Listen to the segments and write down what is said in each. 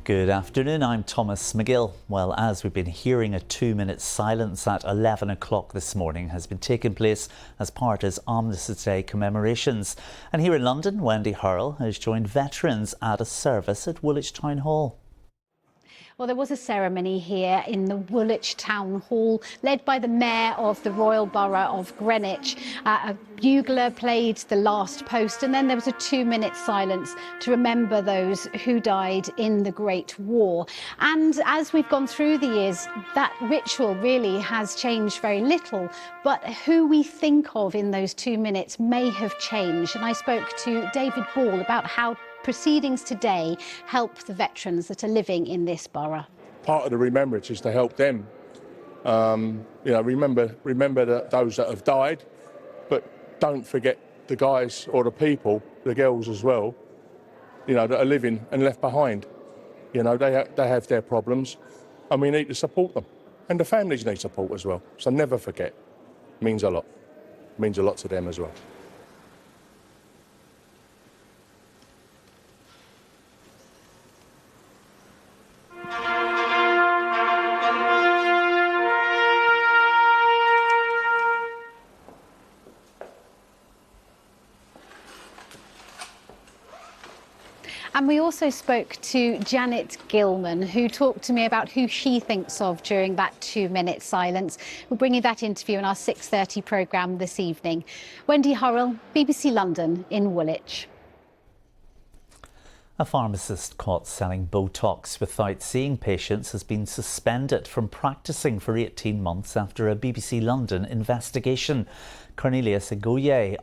Good afternoon, I'm Thomas Magill. Well, as we've been hearing, a 2-minute silence at 11 o'clock this morning has been taking place as part of Armistice Day commemorations. And here in London, Wendy Hurrell has joined veterans at a service at Woolwich Town Hall. Well, there was a ceremony here in the Woolwich Town Hall, led by the Mayor of the Royal Borough of Greenwich. A bugler played the last post, and then there was a 2-minute silence to remember those who died in the Great War. And as we've gone through the years, that ritual really has changed very little, but who we think of in those 2 minutes may have changed. And I spoke to David Ball about how proceedings today help the veterans that are living in this borough. Part of the remembrance is to help them. Remember those that have died, but don't forget the guys or the people, the girls as well, that are living and left behind. They have their problems, and we need to support them. And the families need support as well. So never forget. It means a lot. It means a lot to them as well. And we also spoke to Janet Gilman, who talked to me about who she thinks of during that 2-minute silence. We're bringing that interview in our 6:30 programme this evening. Wendy Hurrell, BBC London in Woolwich. A pharmacist caught selling Botox without seeing patients has been suspended from practising for 18 months after a BBC London investigation. Cornelius Agoye,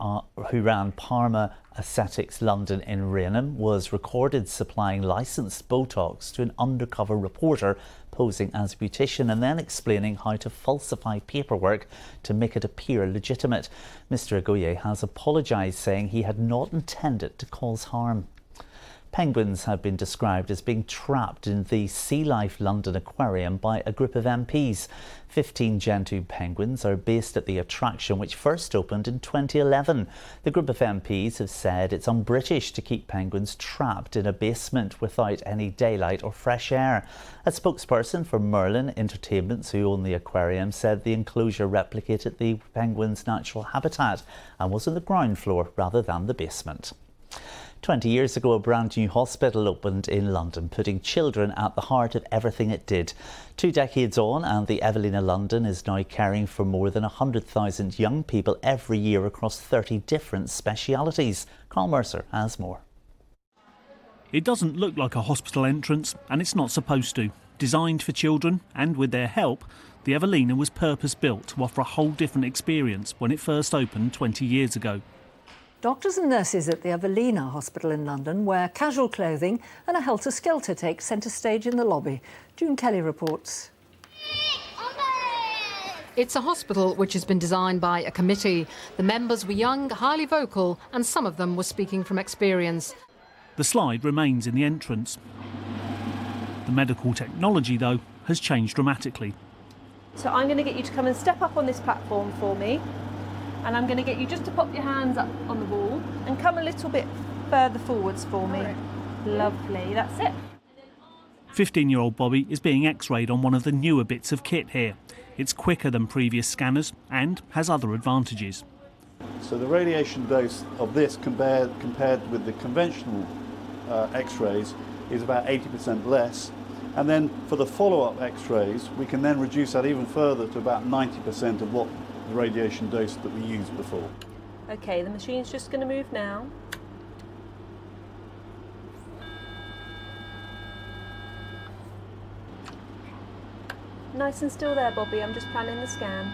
who ran Parma Aesthetics London in Rainham, was recorded supplying licensed Botox to an undercover reporter posing as a beautician and then explaining how to falsify paperwork to make it appear legitimate. Mr Agoye has apologised, saying he had not intended to cause harm. Penguins have been described as being trapped in the Sea Life London Aquarium by a group of MPs. 15 Gentoo penguins are based at the attraction, which first opened in 2011. The group of MPs have said it's un-British to keep penguins trapped in a basement without any daylight or fresh air. A spokesperson for Merlin Entertainments, who own the aquarium, said the enclosure replicated the penguins' natural habitat and was on the ground floor rather than the basement. 20 years ago, a brand new hospital opened in London, putting children at the heart of everything it did. 2 decades on, and the Evelina London is now caring for more than 100,000 young people every year across 30 different specialities. Carl Mercer has more. It doesn't look like a hospital entrance, and it's not supposed to. Designed for children, and with their help, the Evelina was purpose-built to offer a whole different experience when it first opened 20 years ago. Doctors and nurses at the Evelina Hospital in London wear casual clothing, and a helter-skelter takes centre stage in the lobby. June Kelly reports. It's a hospital which has been designed by a committee. The members were young, highly vocal, and some of them were speaking from experience. The slide remains in the entrance. The medical technology, though, has changed dramatically. So I'm going to get you to come and step up on this platform for me. And I'm going to get you just to pop your hands up on the wall and come a little bit further forwards for me. Right. Lovely, that's it. 15-year-old Bobby is being x-rayed on one of the newer bits of kit here. It's quicker than previous scanners and has other advantages. So the radiation dose of this compared with the conventional x-rays is about 80% less. And then for the follow-up x-rays, we can then reduce that even further to about 90% of what the radiation dose that we used before. Okay, the machine's just going to move now. Nice and still there, Bobby. I'm just planning the scan.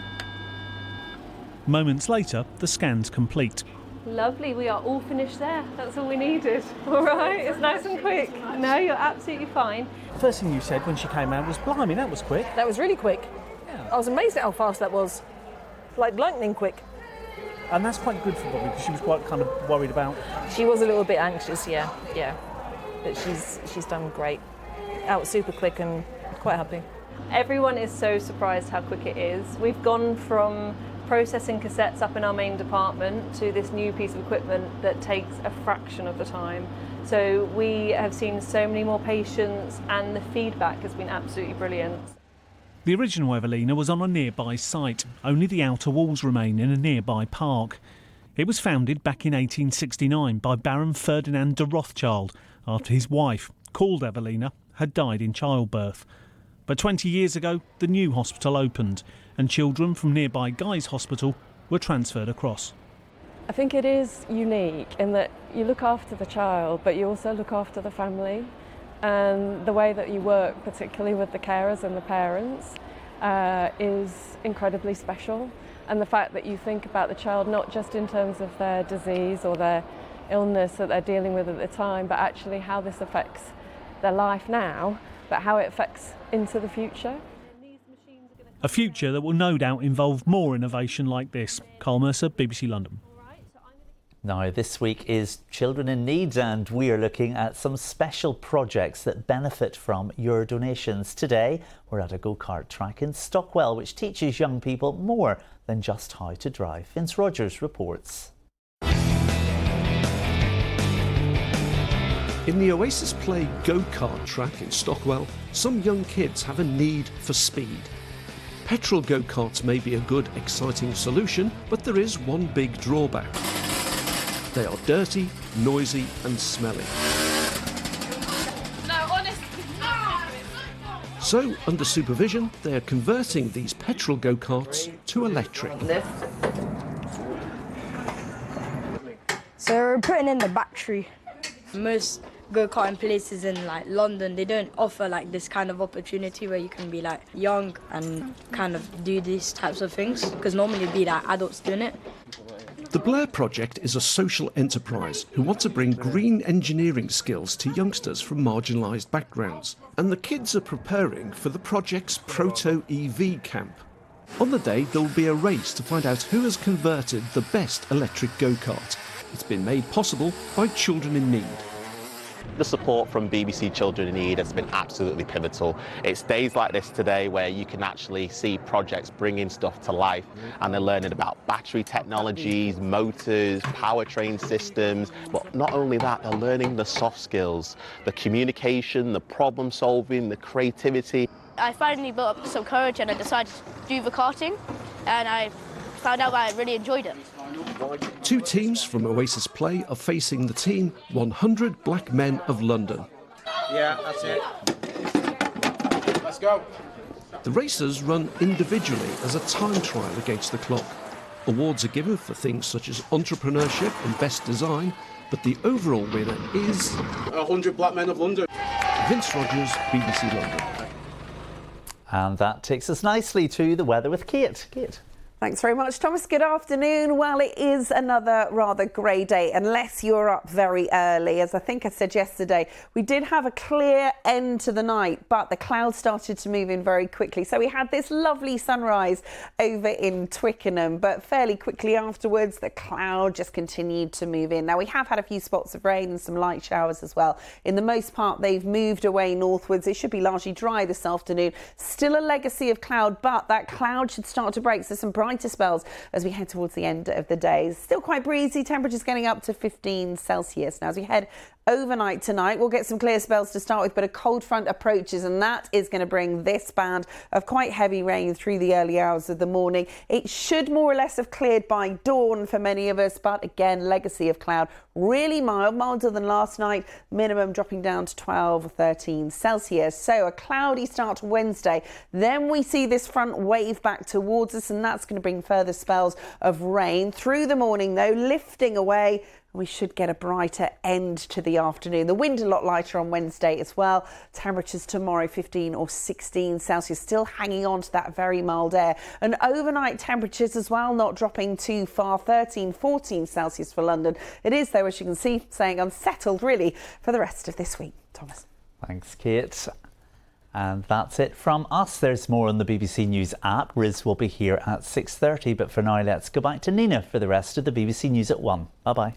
Moments later, the scan's complete. Lovely, we are all finished there. That's all we needed. All right, it's nice and quick. No, you're absolutely fine. First thing you said when she came out was, blimey, that was quick. That was really quick. Yeah. I was amazed at how fast that was. Like lightning quick. And that's quite good for Bobby because she was quite kind of worried about... She was a little bit anxious, yeah. But she's done great. Out super quick and quite happy. Everyone is so surprised how quick it is. We've gone from processing cassettes up in our main department to this new piece of equipment that takes a fraction of the time. So we have seen so many more patients and the feedback has been absolutely brilliant. The original Evelina was on a nearby site. Only the outer walls remain in a nearby park. It was founded back in 1869 by Baron Ferdinand de Rothschild after his wife, called Evelina, had died in childbirth. But 20 years ago, the new hospital opened and children from nearby Guy's Hospital were transferred across. I think it is unique in that you look after the child, but you also look after the family. And the way that you work, particularly with the carers and the parents, is incredibly special. And the fact that you think about the child not just in terms of their disease or their illness that they're dealing with at the time, but actually how this affects their life now, but how it affects into the future. A future that will no doubt involve more innovation like this. Carl Mercer, BBC London. Now, this week is Children in Need, and we are looking at some special projects that benefit from your donations. Today, we're at a go-kart track in Stockwell, which teaches young people more than just how to drive. Vince Rogers reports. In the Oasis Play go-kart track in Stockwell, some young kids have a need for speed. Petrol go-karts may be a good, exciting solution, but there is one big drawback. They are dirty, noisy and smelly. No, honestly, no. So, under supervision, they are converting these petrol go-karts to electric. So we're putting in the battery. Most go-karting places in like London, they don't offer like this kind of opportunity where you can be like young and kind of do these types of things, because normally it'd be like adults doing it. The Blair Project is a social enterprise who want to bring green engineering skills to youngsters from marginalised backgrounds. And the kids are preparing for the project's Proto-EV camp. On the day, there will be a race to find out who has converted the best electric go-kart. It's been made possible by Children in Need. The support from BBC Children in Need has been absolutely pivotal. It's days like this today where you can actually see projects bringing stuff to life, and they're learning about battery technologies, motors, powertrain systems. But not only that, they're learning the soft skills, the communication, the problem solving, the creativity. I finally built up some courage and I decided to do the karting, and I found out I really enjoyed it. Two teams from Oasis Play are facing the team 100 Black Men of London. Yeah, that's it. Let's go. The racers run individually as a time trial against the clock. Awards are given for things such as entrepreneurship and best design, but the overall winner is 100 Black Men of London. Vince Rogers, BBC London. And that takes us nicely to the weather with Kate. Kate. Thanks very much, Thomas. Good afternoon. Well, it is another rather grey day, unless you're up very early. As I think I said yesterday, we did have a clear end to the night, but the clouds started to move in very quickly. So we had this lovely sunrise over in Twickenham, but fairly quickly afterwards, the cloud just continued to move in. Now, we have had a few spots of rain and some light showers as well. In the most part, they've moved away northwards. It should be largely dry this afternoon. Still a legacy of cloud, but that cloud should start to break. So some brighter spells as we head towards the end of the day. Still quite breezy, temperatures getting up to 15 Celsius. Now, as we head overnight tonight, we'll get some clear spells to start with, but a cold front approaches, and that is going to bring this band of quite heavy rain through the early hours of the morning. It should more or less have cleared by dawn for many of us, but again, legacy of cloud. Really mild, milder than last night, minimum dropping down to 12 or 13 Celsius. So a cloudy start to Wednesday. Then we see this front wave back towards us, and that's going to bring further spells of rain through the morning, though, lifting away. We should get a brighter end to the afternoon. The wind a lot lighter on Wednesday as well. Temperatures tomorrow 15 or 16 Celsius, still hanging on to that very mild air. And overnight temperatures as well, not dropping too far, 13, 14 Celsius for London. It is, though, as you can see, saying unsettled really for the rest of this week. Thomas. Thanks, Kate. And that's it from us. There's more on the BBC News app. Riz will be here at 6:30. But for now, let's go back to Nina for the rest of the BBC News at 1. Bye-bye.